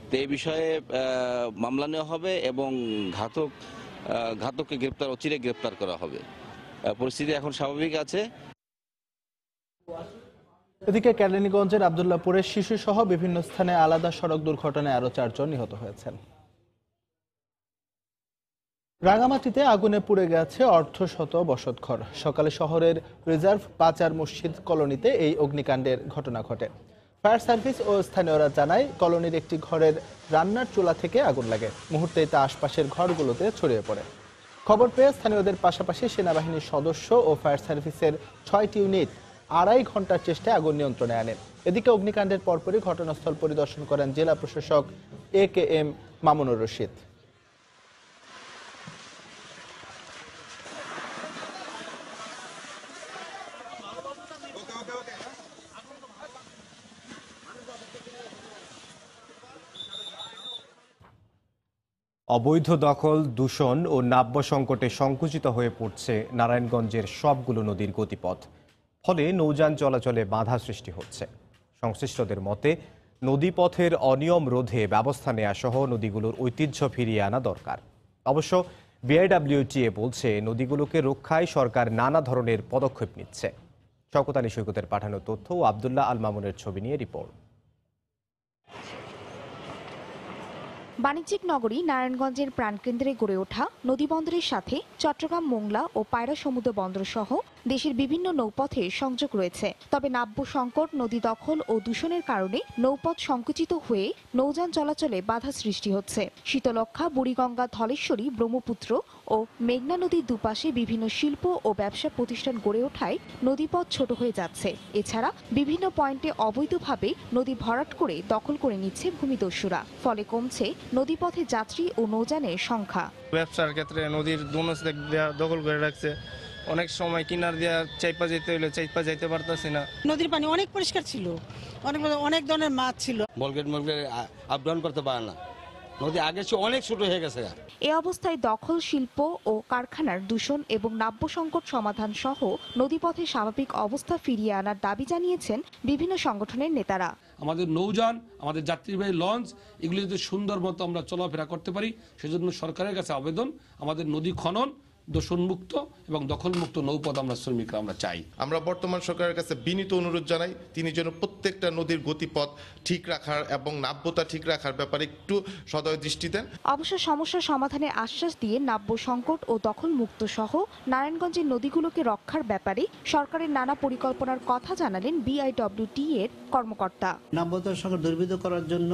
[SPEAKER 27] তো এই বিষয়ে মামলা নেওয়া হবে এবং ঘাতককে অচিরে গ্রেপ্তার করা হবে। পরিস্থিতি এখন স্বাভাবিক আছে।
[SPEAKER 3] এদিকে কেরানীগঞ্জের আব্দুল্লাহপুরের শিশু সহ বিভিন্ন স্থানে আলাদা সড়ক দুর্ঘটনায় আরো 4 জন নিহত হয়েছেন। রাঙামাটিতে আগুনে পুড়ে গেছে অর্ধশত বসতঘর। সকালে শহরের রিজার্ভ বাজার মসজিদ কলোনিতে এই অগ্নিকাণ্ডের ঘটনা ঘটে। ফায়ার সার্ভিস ও স্থানীয়রা জানায়, কলোনির একটি ঘরের রান্নার চুলা থেকে আগুন লাগে। মুহূর্তেই তা আশপাশের ঘরগুলোতে ছড়িয়ে পড়ে। খবর পেয়ে স্থানীয়দের পাশাপাশি সেনাবাহিনীর সদস্য ও ফায়ার সার্ভিসের 6টি ইউনিট 2.5 ঘন্টার চেষ্টায় আগুন নিয়ন্ত্রণে আনে। এদিকে অগ্নিকাণ্ডের পরপরই ঘটনাস্থল পরিদর্শন করেন জেলা প্রশাসক AKM মামুনুর রশিদ।
[SPEAKER 1] অবৈধ দখল, দূষণ ও নাব্য সংকটে সংকুচিত হয়ে পড়ছে নারায়ণগঞ্জের সবগুলো নদীর গতিপথ। ফলে নৌযান চলাচলে বাধা সৃষ্টি হচ্ছে। সংশ্লিষ্টদের মতে, নদীপথের অনিয়ম রোধে ব্যবস্থা নেওয়া সহ নদীগুলোর ঐতিহ্য ফিরিয়ে আনা দরকার। অবশ্য BIWTA বলছে, নদীগুলোকে রক্ষায় সরকার নানা ধরনের পদক্ষেপ নিচ্ছে। শওকত আলী সৈকতের পাঠানো তথ্য ও আবদুল্লাহ আল মামুনের ছবি নিয়ে রিপোর্ট।
[SPEAKER 4] বাণিজ্যিক নগরী নারায়ণগঞ্জের প্রাণকেন্দ্রে গড়ে ওঠা নদীবন্দরের সাথে চট্টগ্রাম মোংলা ও পায়রা সমুদ্র বন্দর সহ দেশের বিভিন্ন নৌপথে সংযোগ রয়েছে। তবে নাব্য সংকট, নদী দখল ও দূষণের কারণে নৌপথ সংকুচিত হয়ে নৌযান চলাচলে বাধা সৃষ্টি হচ্ছে। শীতলক্ষ্যা, বুড়িগঙ্গা, ধলেশ্বরী, ব্রহ্মপুত্র ও মেঘনা নদীর দুপাশে বিভিন্ন শিল্প ও ব্যবসা প্রতিষ্ঠান গড়ে ওঠায় নদীপথ ছোট হয়ে যাচ্ছে। এছাড়া বিভিন্ন পয়েন্টে অবৈধভাবে নদী ভরাট করে দখল করে নিচ্ছে ভূমিদস্যুরা। ফলে কমছে নদীপথে যাত্রী ও নৌযানের সংখ্যা।
[SPEAKER 5] ব্যবসার ক্ষেত্রে নদীর দোনো দিক দিয়ে দখল করে রাখছে। অনেক সময় কিনার দিয়া চাইপা যেতে হলে চাইপা যাইতে পারতাছি না।
[SPEAKER 8] নদীর পানি অনেক পরিষ্কার ছিল, অনেক ধরনের মাছ ছিল।
[SPEAKER 9] বলগেট আপ ডাউন করতে পারে না, নদী আগে অনেক ছোট হয়ে গেছে।
[SPEAKER 4] এ অবস্থায় দখল, শিল্প ও কারখানার দূষণ এবং নাব্য সংকট সমাধান সহ নদীপথে স্বাভাবিক অবস্থা ফিরিয়ে আনার দাবি জানিয়েছেন বিভিন্ন সংগঠনের নেতারা।
[SPEAKER 10] আমাদের নৌযান, আমাদের যাত্রীবাহী লঞ্চ এগুলি যদি সুন্দর মতো আমরা চলাফেরা করতে পারি, সেজন্য সরকারের কাছে আবেদন, আমাদের নদী খনন, দূষণমুক্ত এবং দখলমুক্ত নৌপথ আমরা শ্রমিকরা আমরা চাই।
[SPEAKER 11] আমরা বর্তমান সরকারের কাছে বিনীত অনুরোধ জানাই, তিনি যেন প্রত্যেকটা নদীর গতিপথ ঠিক রাখার এবং নাব্যতা ঠিক রাখার ব্যাপারে একটু সদয় দৃষ্টি দেন।
[SPEAKER 4] অবশ্য সমস্যা সমাধানে আশ্বাস দিয়ে নাব্য সংকট ও দখলমুক্ত সহ নারায়ণগঞ্জের নদীগুলোকে রক্ষার ব্যাপারে সরকারের নানা পরিকল্পনার কথা জানালেন BIWT এর কর্মকর্তা।
[SPEAKER 12] নাব্যতা সংকট দূরীভূত করার জন্য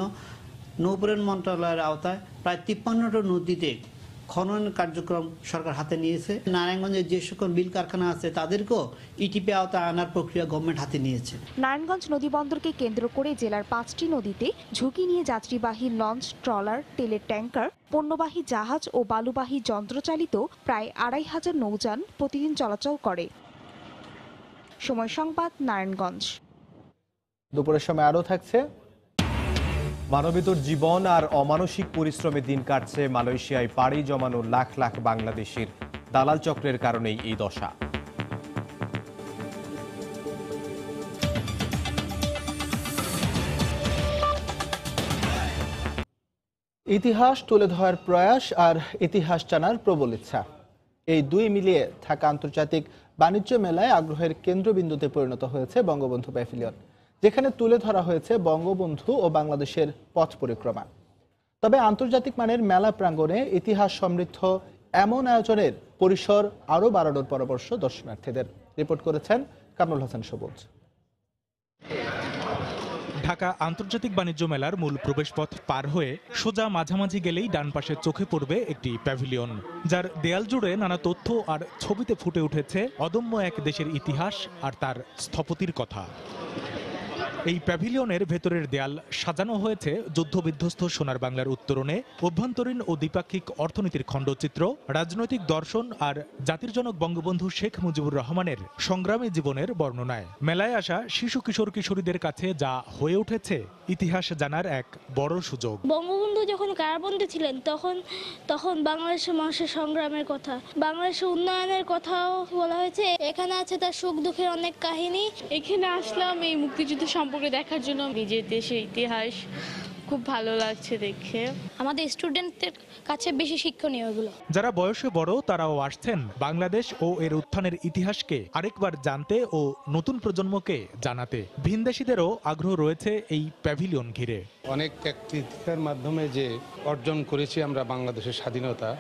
[SPEAKER 12] নৌপরিবহন মন্ত্রণালয়ের আওতায় প্রায় 53টা নদীতে খনন কার্যক্রম সরকার হাতে নিয়েছে। নারায়ণগঞ্জের যে সকল বিল কারখানা আছে তাদেরকেও ইটিপি আওতায় আনার প্রক্রিয়া গভর্নমেন্ট হাতে নিয়েছে।
[SPEAKER 4] নারায়ণগঞ্জ নদীবন্দরকে কেন্দ্র করে জেলার 5টি নদীতে ঝুঁকি নিয়ে যাত্রীবাহী লঞ্চ, ট্রলার, তেলের ট্যাঙ্কার, পণ্যবাহী জাহাজ ও বালুবাহী যন্ত্রচালিত প্রায় 2500 নৌযান প্রতিদিন চলাচল করে। সময় সংবাদ, নারায়ণগঞ্জ।
[SPEAKER 3] দুপুরের সময় আরও থাকছে।
[SPEAKER 1] মানবেতর জীবন আর অমানসিক পরিশ্রমে দিন কাটছে মালয়েশিয়ায় পাড়ি জমানো লাখ লাখ বাংলাদেশির। দালাল চক্রের কারণেই এই দশা।
[SPEAKER 3] ইতিহাস তুলে ধরার প্রয়াস আর ইতিহাস জানার প্রবল ইচ্ছা, এই দুই মিলিয়ে থাকা আন্তর্জাতিক বাণিজ্য মেলায় আগ্রহের কেন্দ্রবিন্দুতে পরিণত হয়েছে বঙ্গবন্ধু প্যাভিলিয়ন, যেখানে তুলে ধরা হয়েছে বঙ্গবন্ধু ও বাংলাদেশের পথ পরিক্রমা। তবে আন্তর্জাতিক মানের মেলা প্রাঙ্গণে ইতিহাস সমৃদ্ধ এমন আয়োজনের পরিসর আরও বাড়ানোর পরামর্শ দর্শনার্থীদের। রিপোর্ট করেছেন কামরুল হাসান সবুজ।
[SPEAKER 28] ঢাকা আন্তর্জাতিক বাণিজ্য মেলার মূল প্রবেশপথ পার হয়ে সোজা মাঝামাঝি গেলেই ডান পাশে চোখে পড়বে একটি প্যাভিলিয়ন, যার দেয়াল জুড়ে নানা তথ্য আর ছবিতে ফুটে উঠেছে অদম্য এক দেশের ইতিহাস আর তার স্থপতির কথা। এই প্যাভিলিয়নের ভেতরের দেয়াল সাজানো হয়েছে যুদ্ধবিধ্বস্ত সোনার বাংলার উত্তরণে, অভ্যন্তরীণ ও দ্বিপাক্ষিক অর্থনীতির খণ্ডচিত্র, রাজনৈতিক দর্শন আর জাতির জনক বঙ্গবন্ধু শেখ মুজিবুর রহমানের সংগ্রামী জীবনের বর্ণনায়। মেলায় আসা শিশু কিশোর কিশোরীদের কাছে যা হয়ে উঠেছে ইতিহাস জানার এক বড় সুযোগ।
[SPEAKER 26] বঙ্গবন্ধু যখন কারাবন্দী ছিলেন তখন বাংলাদেশের মানুষের সংগ্রামের কথা, বাংলাদেশের উন্নয়নের কথাও বলা হয়েছে। এখানে আছে তার সুখ দুঃখের অনেক কাহিনী।
[SPEAKER 24] এখানে আসলাম এই মুক্তিযুদ্ধ সম্পর্কে দেখার জন্য। নিজের দেশের ইতিহাস খুব ভালো লাগছে দেখে।
[SPEAKER 26] আমাদের স্টুডেন্টদের কাছে বেশি শিক্ষণীয় এগুলো।
[SPEAKER 28] যারা বয়সে বড় তারাও আসছেন বাংলাদেশ ও এর উত্থানের ইতিহাসকে আরেকবার জানতে ও নতুন প্রজন্মকে জানাতে। ভিনদেশীদেরও আগ্রহ রয়েছে এই প্যাভিলিয়ন ঘিরে।
[SPEAKER 29] অনেক ত্যাগের মাধ্যমে যে অর্জন করেছি আমরা বাংলাদেশের স্বাধীনতা,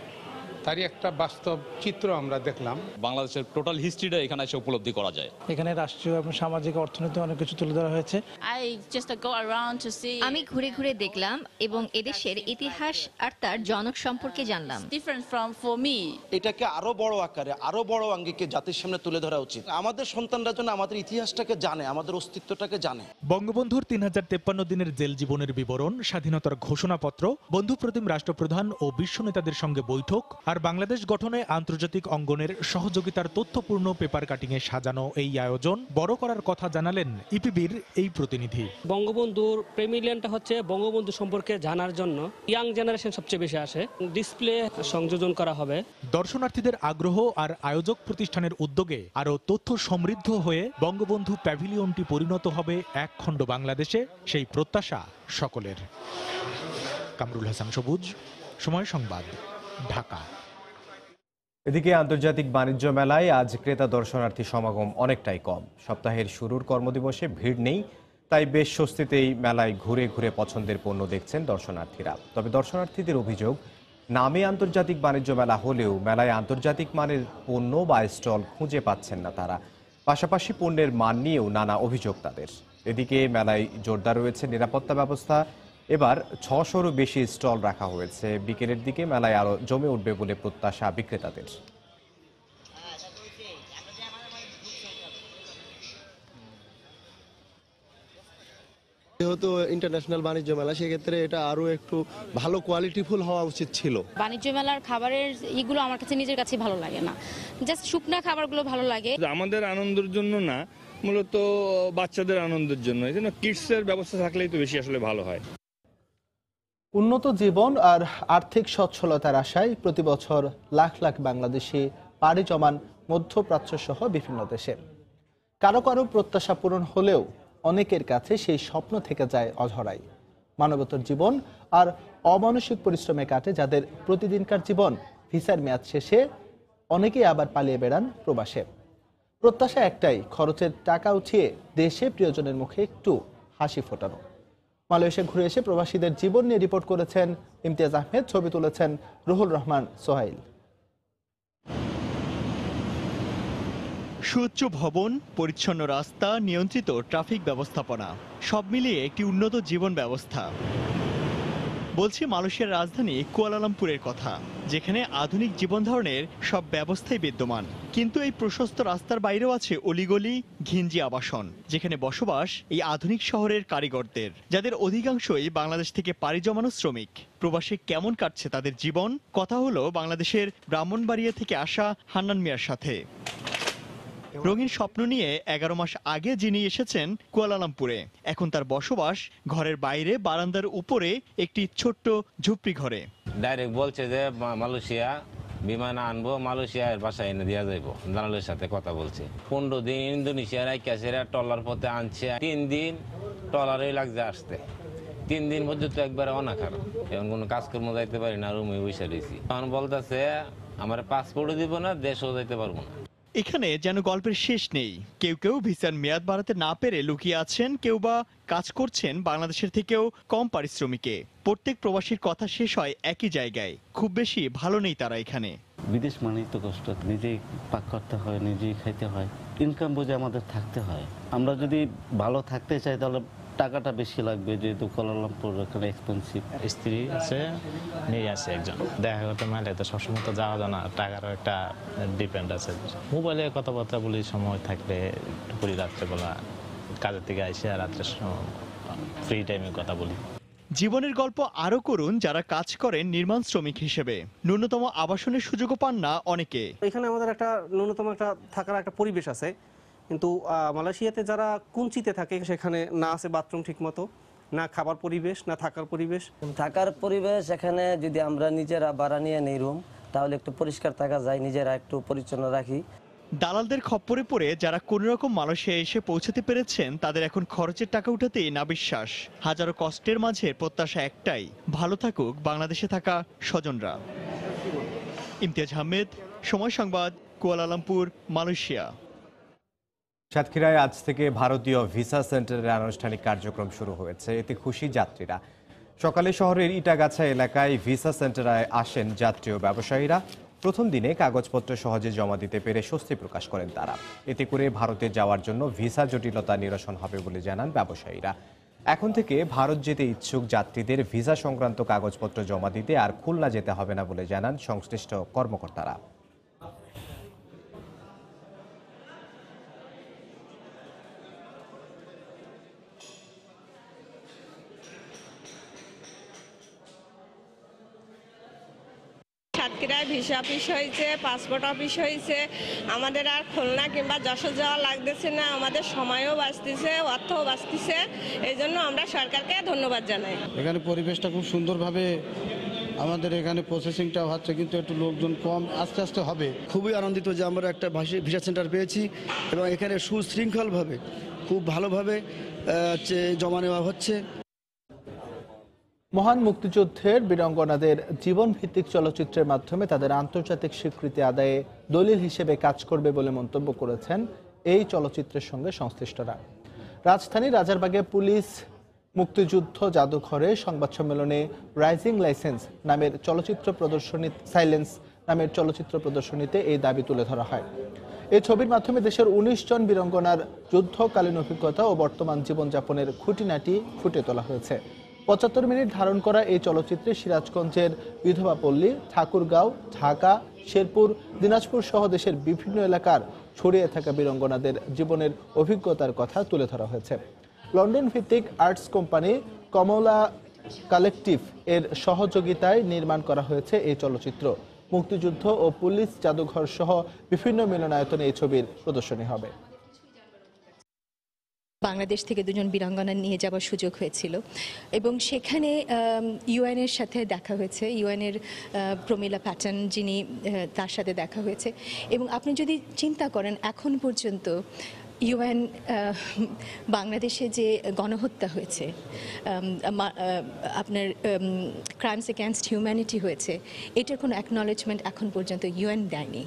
[SPEAKER 29] তারই একটা বাস্তব চিত্র আমরা দেখলাম।
[SPEAKER 30] বাংলাদেশের টোটাল হিস্ট্রিটা এখানে এসে উপলব্ধি করা যায়।
[SPEAKER 7] এখানে রাষ্ট্রীয় এবং সামাজিক অর্থনীতি অনেক কিছু তুলে ধরা হয়েছে।
[SPEAKER 31] আমি ঘুরে ঘুরে দেখলাম এবং এদেশের ইতিহাস আর তার জনক সম্পর্কে জানলাম।
[SPEAKER 2] এটাকে আরো বড় আকারে, আরো বড় আঙ্গিকে জাতির সামনে তুলে ধরা উচিত। আমাদের সন্তানরা যেন আমাদের ইতিহাসটাকে জানে, আমাদের অস্তিত্বটাকে জানে।
[SPEAKER 28] বঙ্গবন্ধুর 3053 দিনের জেল জীবনের বিবরণ, স্বাধীনতার ঘোষণাপত্র, বন্ধুপ্রতিম রাষ্ট্রপ্রধান ও বিশ্ব নেতাদের সঙ্গে বৈঠক আর বাংলাদেশ গঠনে আন্তর্জাতিক অঙ্গনের সহযোগিতার তথ্যপূর্ণ পেপার কাটিংয়ে সাজানো এই আয়োজন বড় করার কথা জানালেন ইপিবির এই প্রতিনিধি।
[SPEAKER 32] বঙ্গবন্ধুর প্যাভিলিয়নটা হচ্ছে বঙ্গবন্ধু সম্পর্কে জানার জন্য ইয়াং জেনারেশন সবচেয়ে বেশি আসে। ডিসপ্লে সংযোজন করা হবে।
[SPEAKER 28] দর্শনার্থীদের আগ্রহ আর আয়োজক প্রতিষ্ঠানের উদ্যোগে আরও তথ্য সমৃদ্ধ হয়ে বঙ্গবন্ধু প্যাভিলিয়নটি পরিণত হবে এক খণ্ড বাংলাদেশে, সেই প্রত্যাশা সকলের। কামরুল হাসান সবুজ, সময় সংবাদ, ঢাকা।
[SPEAKER 1] এদিকে আন্তর্জাতিক বাণিজ্য মেলায় আজ ক্রেতা দর্শনার্থী সমাগম অনেকটাই কম। সপ্তাহের শুরুর কর্মদিবসে ভিড় নেই, তাই বেশ স্বস্তিতেই মেলায় ঘুরে ঘুরে পছন্দের পণ্য দেখছেন দর্শনার্থীরা। তবে দর্শনার্থীদের অভিযোগ, নামে আন্তর্জাতিক বাণিজ্য মেলা হলেও মেলায় আন্তর্জাতিক মানের পণ্য বা স্টল খুঁজে পাচ্ছেন না তারা। পাশাপাশি পণ্যের মান নিয়েও নানা অভিযোগ তাদের। এদিকে মেলায় জোরদার রয়েছে নিরাপত্তা ব্যবস্থা। এবার 600-রও বেশি স্টল রাখা হয়েছে। বিকেলের দিকে মেলায় আরও জমে উঠবে বলে প্রত্যাশা বিক্রেতাদের।
[SPEAKER 6] যেহেতু ইন্টারন্যাশনাল বাণিজ্য মেলা, সেক্ষেত্রে এটা আরো একটু ভালো কোয়ালিটিফুল হওয়া উচিত ছিল।
[SPEAKER 13] বাণিজ্য মেলার খাবারের এগুলো আমার কাছে নিজের কাছে ভালো লাগে না, জাস্ট শুকনা খাবারগুলো ভালো লাগে।
[SPEAKER 14] আমাদের আনন্দের জন্য না, মূলত বাচ্চাদের আনন্দের জন্য। এই জন্য কিডসের ব্যবস্থা থাকলেই তো বেশি আসলে ভালো হয়।
[SPEAKER 3] উন্নত জীবন আর আর্থিক সচ্ছলতার আশায় প্রতি বছর লাখ লাখ বাংলাদেশি পাড়ি জমান মধ্যপ্রাচ্য সহ বিভিন্ন দেশে। কারো কারো প্রত্যাশা পূরণ হলেও অনেকের কাছে সেই স্বপ্ন থেকে যায় অধরাই। মানবতার জীবন আর অমানসিক পরিশ্রমে কাটে যাদের প্রতিদিনকার জীবন। ভিসার মেয়াদ শেষে অনেকেই আবার পালিয়ে বেড়ান প্রবাসে। প্রত্যাশা একটাই, খরচের টাকা উঠিয়ে দেশে প্রিয়জনের মুখে একটু হাসি ফোটানো। মালয়েশিয়া ঘুরে এসে প্রবাসীদের জীবন নিয়ে রিপোর্ট করেছেন ইমতিয়াজ আহমেদ, ছবি তুলেছেন রুহুল রহমান সোহাইল।
[SPEAKER 15] সুউচ্চ ভবন, পরিচ্ছন্ন রাস্তা, নিয়ন্ত্রিত ট্রাফিক ব্যবস্থাপনা, সব মিলিয়ে একটি উন্নত জীবন ব্যবস্থা। বলছি মালয়েশিয়ার রাজধানী কুয়ালালামপুরের কথা, যেখানে আধুনিক জীবন ধারণের সব ব্যবস্থাই বিদ্যমান। কিন্তু এই প্রশস্ত রাস্তার বাইরেও আছে অলিগলি, ঘিঞ্জি আবাসন, যেখানে বসবাস এই আধুনিক শহরের কারিগরদের, যাদের অধিকাংশই বাংলাদেশ থেকে পাড়ি জমানো শ্রমিক। প্রবাসে কেমন কাটছে তাদের জীবন, কথা হলো বাংলাদেশের ব্রাহ্মণবাড়িয়া থেকে আসা হান্নান মিয়ার সাথে। রঙিন স্বপ্ন নিয়ে 11 মাস আগে যিনি এসেছেন কুয়ালালামপুরে, এখন তার বসবাস ঘরের বাইরে বারান্দার উপরে একটি ছোট্ট ঝুপড়ি ঘরে।
[SPEAKER 16] ডাইরেক্ট বলছে যে মালয়েশিয়া বিমান আনবো, মালয়েশিয়ার বাসায় এনে দেওয়া যাইব। দালালের সাথে কথা বলছে। 15 দিন ইন্দোনেশিয়ার আইকাশেরা ট্রলার পথে আনছে, 3 দিন ট্রলারে লাগছে আসতে। 3 দিন পর্যন্ত একবারে অনাখার, এখন কোনো কাজকর্ম যাইতে পারি না, রুমে বসে রয়েছি। এখন বলতেছে আমার পাসপোর্টও দিব না, দেশও যাইতে পারবো না।
[SPEAKER 15] এখানে যেন গল্পের শেষ নেই। কেউ কেউ ভিসার মেয়াদ বাড়াতে না পেরে লুকিয়ে আছেন, কেউ বা কাজ করছেন বাংলাদেশের থেকেও কম পারিশ্রমিকে। প্রত্যেক প্রবাসীর কথা শেষ হয় একই জায়গায়, খুব বেশি ভালো নেই তারা এখানে।
[SPEAKER 17] বিদেশ মানেই তো কষ্ট, নিজেই পাক করতে হয়, নিজেই খাইতে হয়, ইনকাম বুঝে আমাদের থাকতে হয়। আমরা যদি ভালো থাকতে চাই তাহলে টাকাটা বেশি লাগবে, যেহেতু কুয়ালালামপুর এখানে এক্সপেন্সিভ।
[SPEAKER 18] স্ত্রী আছে, মেয়ে আছে একজন। দেখা করতে মেলে তো সবসময় তো যাওয়া যায় না, টাকারও একটা ডিপেন্ড আছে। মোবাইলে কথাবার্তা বলি, সময় থাকলে দুপুরি রাত্রেবেলা কাজের থেকে এসে রাত্রে ফ্রি টাইমে কথা বলি।
[SPEAKER 15] জীবনের গল্প আরো করুন যারা কাজ করেন নির্মাণ শ্রমিক হিসেবে। ন্যূনতম আবাসনের সুযোগও পান না অনেকে।
[SPEAKER 32] এখানে আমাদের একটা ন্যূনতম একটা থাকার একটা পরিবেশ আছে, কিন্তু মালয়েশিয়াতে যারা কুঞ্চিতে থাকে সেখানে না আছে বাথরুম ঠিক মতো, না খাবার পরিবেশ, না থাকার পরিবেশ।
[SPEAKER 19] থাকার পরিবেশ এখানে যদি আমরা নিজেরা ভাড়া নিয়ে নেই রুম, তাহলে একটু পরিষ্কার থাকা যায়, নিজেরা একটু পরিচ্ছন্ন রাখি।
[SPEAKER 15] দালালদের খপ্পরে পড়ে যারা কোনো রকম মালয়েশিয়া এসে পৌঁছাতে পেরেছেন, তাদের এখন খরচের টাকা উঠাতেই না বিশ্বাস। হাজারো কষ্টের মাঝে প্রত্যাশা একটাই, ভালো থাকুক বাংলাদেশে থাকা স্বজনরা। ইমতিয়াজ আহমেদ, সময় সংবাদ, কুয়ালালামপুর, মালয়েশিয়া।
[SPEAKER 1] সাতক্ষীরায় আজ থেকে ভারতীয় ভিসা সেন্টারের আনুষ্ঠানিক কার্যক্রম শুরু হয়েছে। এতে খুশি যাত্রীরা। সকালে শহরের ইটাগাছা এলাকায় ভিসা সেন্টারে আসেন যাত্রী ও ব্যবসায়ীরা। প্রথম দিনে কাগজপত্র সহজে জমা দিতে পেরে স্বস্তি প্রকাশ করেন তারা। এতে করে ভারতে যাওয়ার জন্য ভিসা জটিলতা নিরসন হবে বলে জানান ব্যবসায়ীরা। এখন থেকে ভারত যেতে ইচ্ছুক যাত্রীদের ভিসা সংক্রান্ত কাগজপত্র জমা দিতে আর খুলনা যেতে হবে না বলে জানান সংশ্লিষ্ট কর্মকর্তারা।
[SPEAKER 20] সাতক্ষীরায় ভিসা অফিস হয়েছে, পাসপোর্ট অফিস হয়েছে, আমাদের আর খুলনা কিংবা যশোর যাওয়া লাগতেছে না, আমাদের সময়ও বাঁচতেছে, অর্থও বাঁচতেছে। এই জন্য আমরা সরকারকে ধন্যবাদ জানাই।
[SPEAKER 22] এখানে পরিবেশটা খুব সুন্দরভাবে আমাদের এখানে প্রসেসিংটা হচ্ছে, কিন্তু একটু লোকজন কম, আস্তে আস্তে হবে।
[SPEAKER 23] খুবই আনন্দিত যে আমরা একটা ভিসা সেন্টার পেয়েছি এবং এখানে সুশৃঙ্খলভাবে খুব ভালোভাবে জমা নেওয়া হচ্ছে।
[SPEAKER 3] মহান মুক্তিযুদ্ধের বীরাঙ্গনাদের জীবনভিত্তিক চলচ্চিত্রের মাধ্যমে তাদের আন্তর্জাতিক স্বীকৃতি আদায়ে দলিল হিসেবে কাজ করবে বলে মন্তব্য করেছেন এই চলচ্চিত্রের সঙ্গে সংশ্লিষ্টরা। রাজধানীর রাজারবাগে পুলিশ মুক্তিযুদ্ধ জাদুঘরে সংবাদ সম্মেলনে রাইজিং লাইসেন্স নামের চলচ্চিত্র প্রদর্শনী সাইলেন্স নামের চলচ্চিত্র প্রদর্শনীতে এই দাবি তুলে ধরা হয়। এই ছবির মাধ্যমে দেশের ১৯ জন বীরাঙ্গনার যুদ্ধকালীন অভিজ্ঞতা ও বর্তমান জীবনযাপনের খুঁটিনাটি ফুটে তোলা হয়েছে। ৭৫ মিনিট ধারণ করা এই চলচ্চিত্রে সিরাজগঞ্জের বিধবাপল্লী, ঠাকুরগাঁও, ঢাকা, শেরপুর, দিনাজপুর সহ দেশের বিভিন্ন এলাকার ছড়িয়ে থাকা বীরাঙ্গনাদের জীবনের অভিজ্ঞতার কথা তুলে ধরা হয়েছে। লন্ডন ভিত্তিক আর্টস কোম্পানি কমলা কালেকটিভ এর সহযোগিতায় নির্মাণ করা হয়েছে এই চলচ্চিত্র। মুক্তিযুদ্ধ ও পুলিশ জাদুঘর সহ বিভিন্ন মিলনায়তনে এই ছবির প্রদর্শনী হবে।
[SPEAKER 4] বাংলাদেশ থেকে দুজন বীরাঙ্গনা নিয়ে যাওয়ার সুযোগ হয়েছিল এবং সেখানে ইউএনের সাথে দেখা হয়েছে। ইউএনের প্রমিলা প্যাটার্ন যিনি, তার সাথে দেখা হয়েছে এবং আপনি যদি চিন্তা করেন এখন পর্যন্ত ইউএন বাংলাদেশে যে গণহত্যা হয়েছে, আপনার ক্রাইমস এগেইনস্ট হিউম্যানিটি হয়েছে, এটার কোনো অ্যাকনলেজমেন্ট এখন পর্যন্ত ইউএন দেয়নি।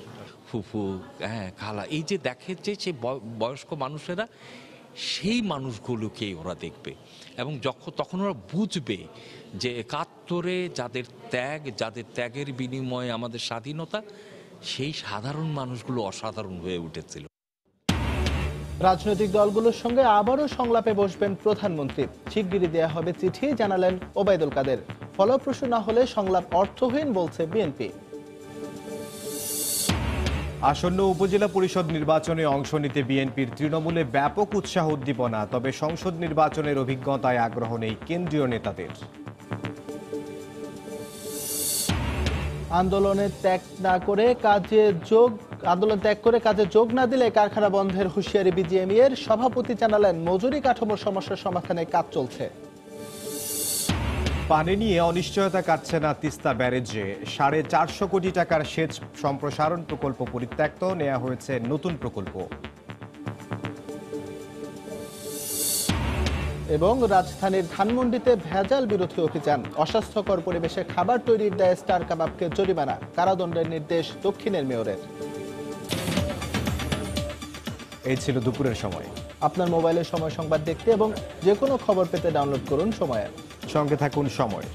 [SPEAKER 5] ফুফু, হ্যাঁ, খালা, এই যে দেখে যে বয়স্ক মানুষেরা, সেই মানুষগুলোকেই ওরা দেখবে এবং তখন ওরা বুঝবে যে ৭১-এ যাদের ত্যাগের বিনিময়ে আমাদের স্বাধীনতা, সেই সাধারণ মানুষগুলো অসাধারণ হয়ে উঠেছিল।
[SPEAKER 3] রাজনৈতিক দলগুলোর সঙ্গে আবারও সংলাপে বসবেন প্রধানমন্ত্রী। শিগগিরই দেয়া হবে চিঠি, জানালেন ওবায়দুল কাদের। ফলপ্রসূ না হলে সংলাপ অর্থহীন বলছে বিএনপি।
[SPEAKER 1] আসন্ন উপজেলা পরিষদ নির্বাচনে অংশ নিতে বিএনপির তৃণমূলে ব্যাপক উৎসাহ উদ্দীপনা, তবে সংসদ নির্বাচনের অভিজ্ঞতায় আগ্রহ নেই কেন্দ্রীয় নেতাদের।
[SPEAKER 3] আন্দোলন ত্যাগ করে কাজে যোগ না দিলে কারখানা বন্ধের হুঁশিয়ারি বিজিএমইএ এর। সভাপতি জানালেন মজুরি কাঠামোর সমস্যার সমাধানে কাজ চলছে।
[SPEAKER 1] পানি নিয়ে অনিশ্চয়তা কাটছে না তিস্তা ব্যারেজে। 450 কোটি টাকার সেচ সম্প্রসারণ প্রকল্প পরিত্যক্ত, নেওয়া হয়েছে নতুন প্রকল্প।
[SPEAKER 3] এবং রাজধানীর ধানমন্ডিতে ভেজাল বিরোধী অভিযান। অস্বাস্থ্যকর পরিবেশে খাবার তৈরির দায়ে স্টার কাবাবকে জরিমানা, কারাদণ্ডের নির্দেশ দক্ষিণের মেয়রের।
[SPEAKER 1] এই ছিল দুপুরের সময়।
[SPEAKER 3] আপনার মোবাইলে সময় সংবাদ দেখতে এবং যে কোনো খবর পেতে ডাউনলোড করুন সময় অ্যাপ।
[SPEAKER 1] সঙ্গে থাকুন সময়।